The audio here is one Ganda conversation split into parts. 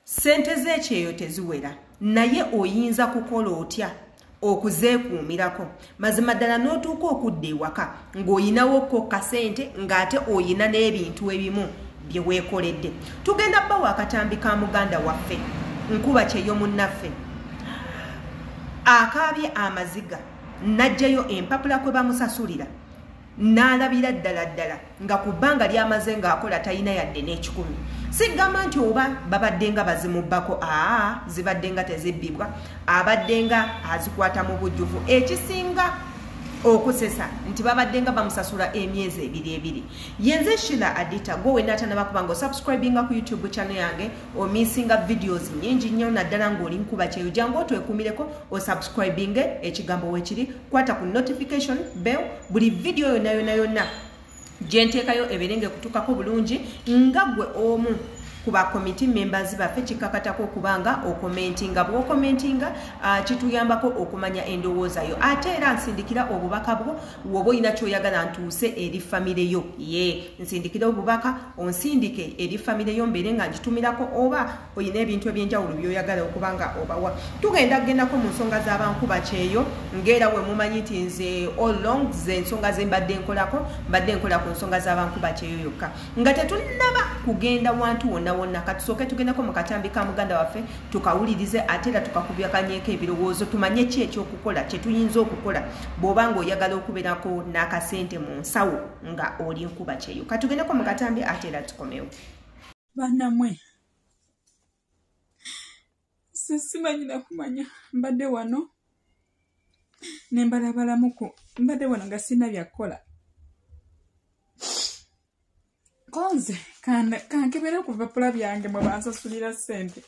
Sente z'ekyeyo teziwera naye oyinza kukola otya okuzeekuumirako mazima ddala n'otuuka okudda ewaka ng'oyinawokko kasente ng'ate oyina n'ebintu ebimu bye weekoledde. Tugenda bbawo akatambi ka muganda waffe Nkuba Kyeyo munnaffe akaabye amaziga n'aggyayo empapula kwe bamusasulira n'alabira ddala nga ku bbanga ly'amaze ng'akola talina yadde n'ekikumi. Sigamba nti oba babadde nga bazimubbako zibadde nga tezibbibwa abadde nga azikwata mu bujjuvu ekisinga okusesa nti babadde nga bamusasula emyezi ebiri. Yenze Sheila Adita gwe n'atanaba kubanga subscribinga ku YouTube channel yange omisinga videos nyingi nnyo naddala ng'oli Nkuba Kyeyo jangu otwekumireko osubscribinge ekigambo weekiri kwata ku notification bell buli video yonna jenteekayo eberenge kutukako bulungi nga gwe omu kuba committee members baffe kikakatako okubanga okomentinga bw'okomentinga kituyambako okumanya endowooza yo ate era nsindikira obubaka bwo woba oyina kyoyagala ntuuse eri famire yo nsindikira obubaka onsindike eri famire yo mbeere nga njitumirako oba oyina ebintu ebyenjawulo byoyagala okubanga obawa. Tugenda kugendako mu nsonga z'Abankuba Kyeyo ng'era we mumanyi nti nze all along ze ensonga ze mbadde nkola ku nsonga z'Abankuba Kyeyo yokka nga tetunnaba kugenda wantu wonna katusooke tugendako mu katambi ka muganda waffe tukawulirize ate era tukakubyakanyeko ebirowoozo tumanye ki ekyokukola kye tuyinza okukola bw'oba ng'oyagala okubeerako n'akasente mu nsawo nga oli Nkuba Kyeyo. Katugendako mu katambi ate era tukomewo. Bannamwe simanyira kumanya mbadde wano ne mbalabalamuko mbadde wano nga sina byakola konze kankebera ku bipapula byange mwe bansasulira ssente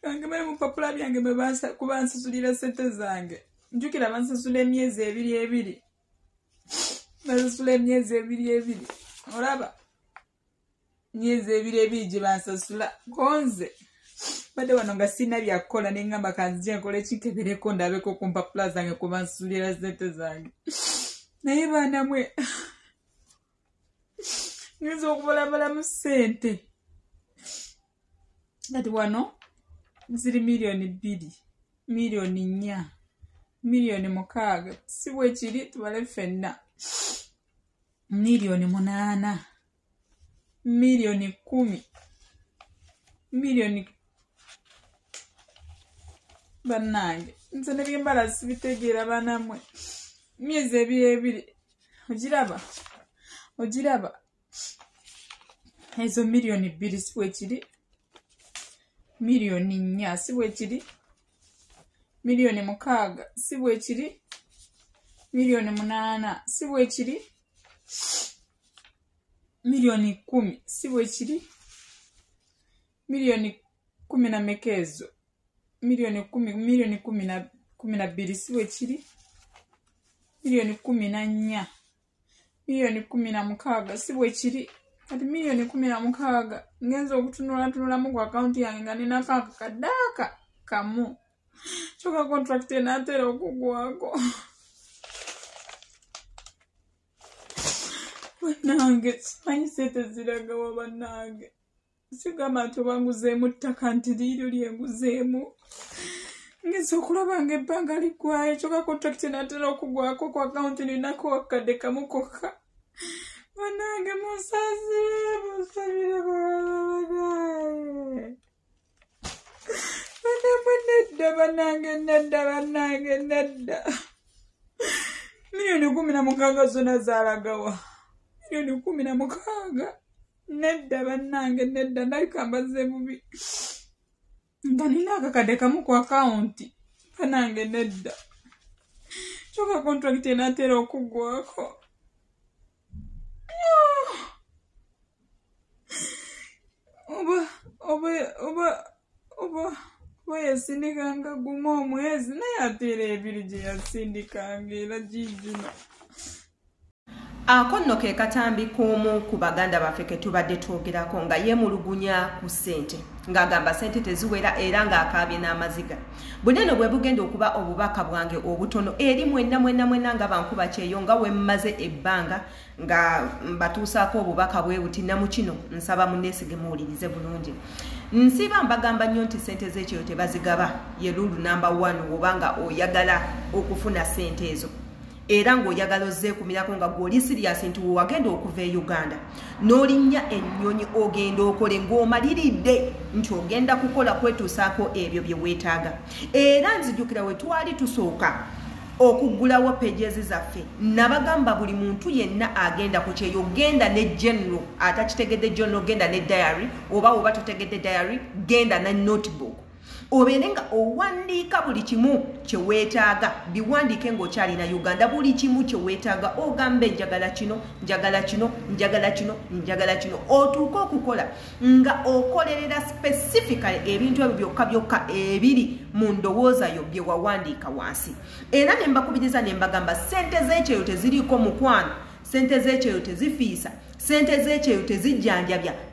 kankebera mu bipapula byange mwe bansasulira ssente zange njukira bansasula emyezi ebiri basasula emyezi ebiri olaba myezi ebiri gye bansasula konze badde wano nga sina byakukola ne ngamba kanzije nkola ekinkebereko ndabeko ku mpapula zange ku bansasulira ssente zange naye baanamwe ngenza okubalabalamu ssente kati wano ziri miliyoni 2 miliyoni 4 miliyoni 6 si bwe kiri tubale ffenna miliyoni 8 miliyoni 10 miliyoni bannange nze ne byembala sibitegeera baanamwe myezi ebiri ogiraba ezo miliyoni 2 si bwe kiri miliyoni 4 si bwe kiri miliyoni 6 si bwe kiri miliyoni 8 si bwe kiri miliyoni 10 si bwe kiri miliyoni 10 na mekezo miliyoni 10 miliyoni 12 si bwe kiri miliyoni 14 miliyoni 16 si bwe kiri kati miliyoni 16 ngenza okutunulamu ku akaunti yange nga ninako akadaaka kamu kyokka contract enaatera okugwako bannange simanyi sente ziragawa bannange sigamba nti oba nguzeemu ttaka nti liiryo lyenguzeemu ngenza okulaba nga ebbanga liggwayo kyokka contract enaatera okugwako ku akaunti ninako wakadde kamu kokka bannange musasire nedda miliyoni 16 zonna zaalagawa miliyoni 16 nedda bannange nedda ndabika mbaze bubi nga nina akakadde kamu ku akaunti bannange nedda kyokka contract enaatera okugwako oba yasindikanga gumu omwezi naye ateera 2 gye yasindikanga era gijuna. Akonno ke katambi k'omu ku baganda baffe ke tubadde twogerako nga yeemulugunya ku ssente ng'agamba ssente teziwera era ng'akaabye n'amaziga. Bunene bwe bugenda okuba obubaka bwange obutono eri mwenna nga bankuba kyeyo nga we mmaze ebbanga nga mbatuusaako obubaka bwe buti na mu kino nsaba munneesige muwulirize bulungi. Nsiba mbagamba nnyo nti ssente z'ekyeyo tebazigaba ye lulu namba 1 obanga oyagala okufuna ssente ezo. Era ng'oyagala ozzeekumirako nga gw'oli siriasi nti wagenda okuva e Uganda n'olinnya ennyonyi ogenda okole ng'omaliridde nti ogenda kukola kwetuusaako ebyo bye weetaaga. Era nzijukira we twali tusooka okuggulawo pages zaffe nabagamba buli muntu yenna agenda ku kyeyo genda ne general atakitegedde general genda ne diary oba totegedde diary genda na notebook. Obeere nga owandiika buli kimu kye weetaaga biwandiike ng'okyalina Uganda buli kimu kye weetaaga ogambe njagala kino njagala kino njagala kino njagala kino otuuke okukola nga okolerera specifically ebintu ebyo byokka ebiri mu ndowooza yo bye wawandiika wansi. Era ne mbakubiriza ne mbagamba ssente z'ekyeyo teziriiko mukwano, ssente z'ekyeyo tezifiisa, ssente z'ekyeyo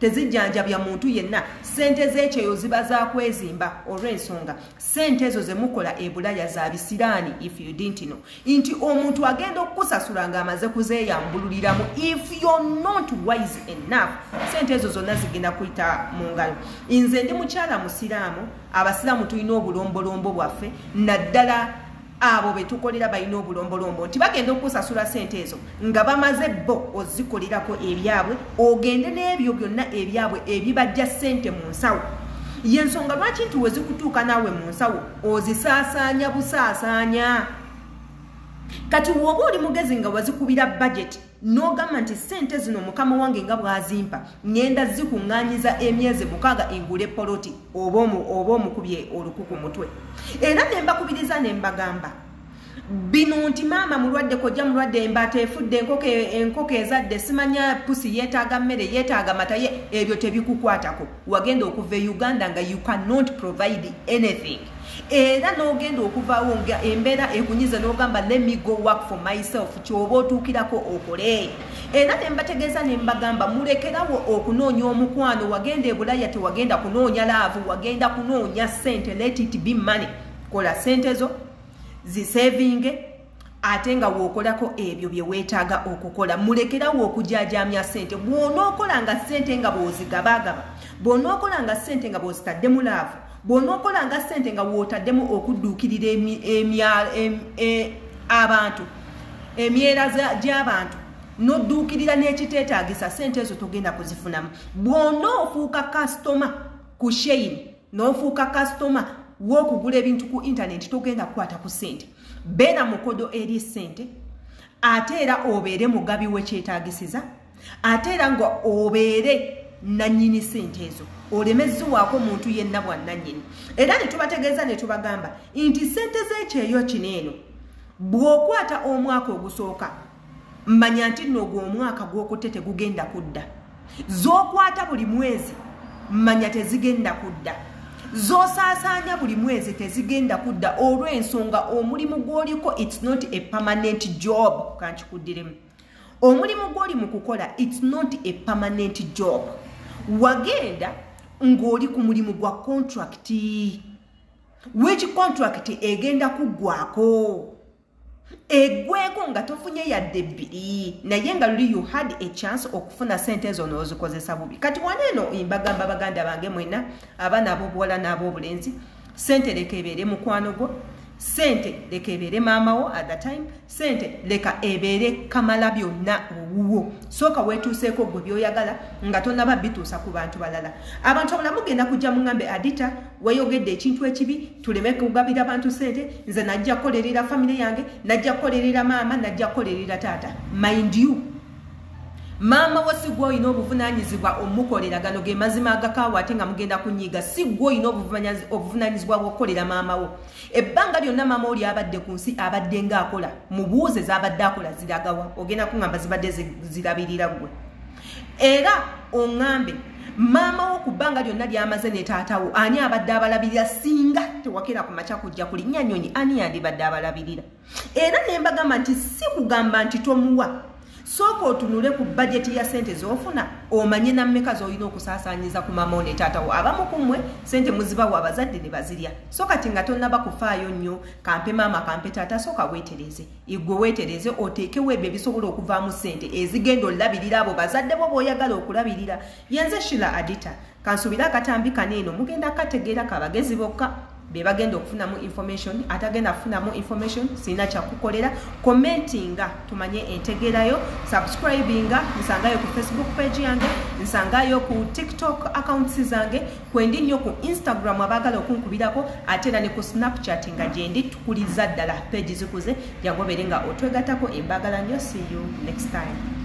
tezijjanjabya muntu yenna, ssente z'ekyeyo ziba za kwezimba. Olw'ensonga ssente ezo ze mukola e Bulaya za bisiraani if you didn't know nti omuntu agenda okukusasula ng'amaze kuzeeyambululiramu if you're not wise enough ssente ezo zonna zigenda kuyita mu ngalo. Nze ndi mukyala musiraamu, abasiraamu tulina obulombolombo bwaffe naddala abo betukolera balina obulombolombo nti bagenda okusasula ssente ezo nga bamaze bo ozikolerako ebyabwe ogende n'ebyo byonna ebyabwe ebibajja ssente mu nsawo. Yensonga lwaki nti wezikutuuka naawe mu nsawo ozisaasaanya busaasaanya. Kati woba oli mugezi nga wazikubira budget n'ogamba nti ssente zino mukama wange nga bwazimpa ngenda zikuŋŋaanyiza emyezi 6 engule poloti oba omukubye olukuku mutwe. Era ne mbakubiriza ne mbagamba bino nti maama mulwadde kojja mulwadde embaata efudde enkoko ezadde simanya pusi yeetaaga mmere yeetaaga mataye ebyo tebikukwatako. Wagenda okuva e Uganda nga you cannot provide anything. Era n'ogenda okuvaawo nga embeera ekunyiza n'ogamba let me go work for myself ky'oba otuukirako okole. Era ne mbategeeza ne mbagamba mulekerawo okunoonya omukwano. Wagenda e Bulaya tewagenda kunoonya laavu, wagenda kunoonya ssente. Let it be money. Kola ssente zo zisevinge ate nga wookolako ebyo bye weetaaga okukola. Mulekerawo okujaajamya ssente. Bw'onookola nga ssente nga bw'ozigabagaba, bw'onookola nga ssente nga bw'ozitaddemu laavu, bw'onookola nga ssente nga wootaddemu okudduukirira abantu emyera gy'abantu n'odduukirira n'ekiteetaagisa ssente ezo togenda kuzifunamu. Bw'onoofuuka kasitoma ku Shein n'ofuuka kasitoma w'okugula ebintu ku internet togenda kukwata ku ssente. Beera mukodo eri ssente ate era obeere mugabi w'ekyetaagisiza ate era nga obeere nannyini ssente ezo olemezziwaako muntu yenna bwannannyini. Era ne tubategeeza ne tubagamba nti ssente z'ekyeyo kino eno bw'okwata omwaka ogusooka manya nti nno ogwo omwaka gw'okutte tegugenda kudda. Z'okwata buli mwezi manya tezigenda kudda. Z'osaasaanya buli mwezi tezigenda kudda olw'ensonga omulimu gw'oliko it's not a permanent job. Kankikuddiremu omulimu gw'oli mu kukola it's not a permanent job. Wagenda ng'oli ku mulimu gwa contract which contract egenda kuggwako egweko nga tofunye yadde bbiri naye nga luli you had a chance okufuna ssente ezo n'ozikozesa bubi. Kati waneeno mbagamba baganda bange mwenna abaana ab'obuwala n'ab'obulenzi ssente leka ebeere mukwano gwo, ssente leka ebeere maama wo at the time, ssente leka ebeere kamala byonna owuwo. Sooka weetuuseeko gwe by'oyagala nga tonnaba bituusa ku bantu balala. Abantu abalala mugenda kujja muŋŋambe Adita wayogedde ekintu ekibi tuleme kugabira abantu ssente, nze najja kukolerera famire yange, najja kukolerera maama, najja kukolerera taata. Mind you maama wo si gwe olina obuvunaanyizibwa omukolera gano ge mazima agakaawa ate nga mugenda kunyiiga. Si gwe olina obuvunaanyizibwa bw'okukolera maama wo. Ebbanga lyonna maama oli abadde ku nsi abadde ng'akola mubuuze z'abadde akola ziragawa ogenda kuŋŋamba zibadde zirabirira gwe. Era oŋŋambe maama wo ku bbanga lyonna ly'amaze ne taatawo ani abadde abalabirira singa tewakera ku makya kujja kulinnya nnyonyi ani yandibadde abalabirira. Era ne mbagamba nti si kugamba nti tomuwa sooka otunule ku budget ya sente z'ofuna omanye nammeka z'olina okusaasaanyiza ku mama ne taata wo. Abamu ku mmwe sente muzibawa abazadde ne bazirya, so kati nga tonnaba kufaayo nnyo kampe maama kampe taata, sooka weetereze. Igwe weetereze oteekewo ebyo ebisobola okuvaamu sente ezigenda olabirira abo bazadde bo b'oyagala okulabirira. Yenze Sheila Adita kansubira akatambi kaneeno mugenda kategeera kabagezi bokka be bagenda okufunamu information. Atagenda kufunamu information sina kyakukolera. Commentinga tumanye entegeerayo, subscribinga nsangayo ku Facebook page yange, nsangayo ku TikTok accounts zange, kwendi nnyo ku Instagram abagala okunkubirako, ate era ne ku Snapchat nga gyendi tukuliza ddala page zikuze. Jangobere nga otwegatako embagala nnyo. See you next time.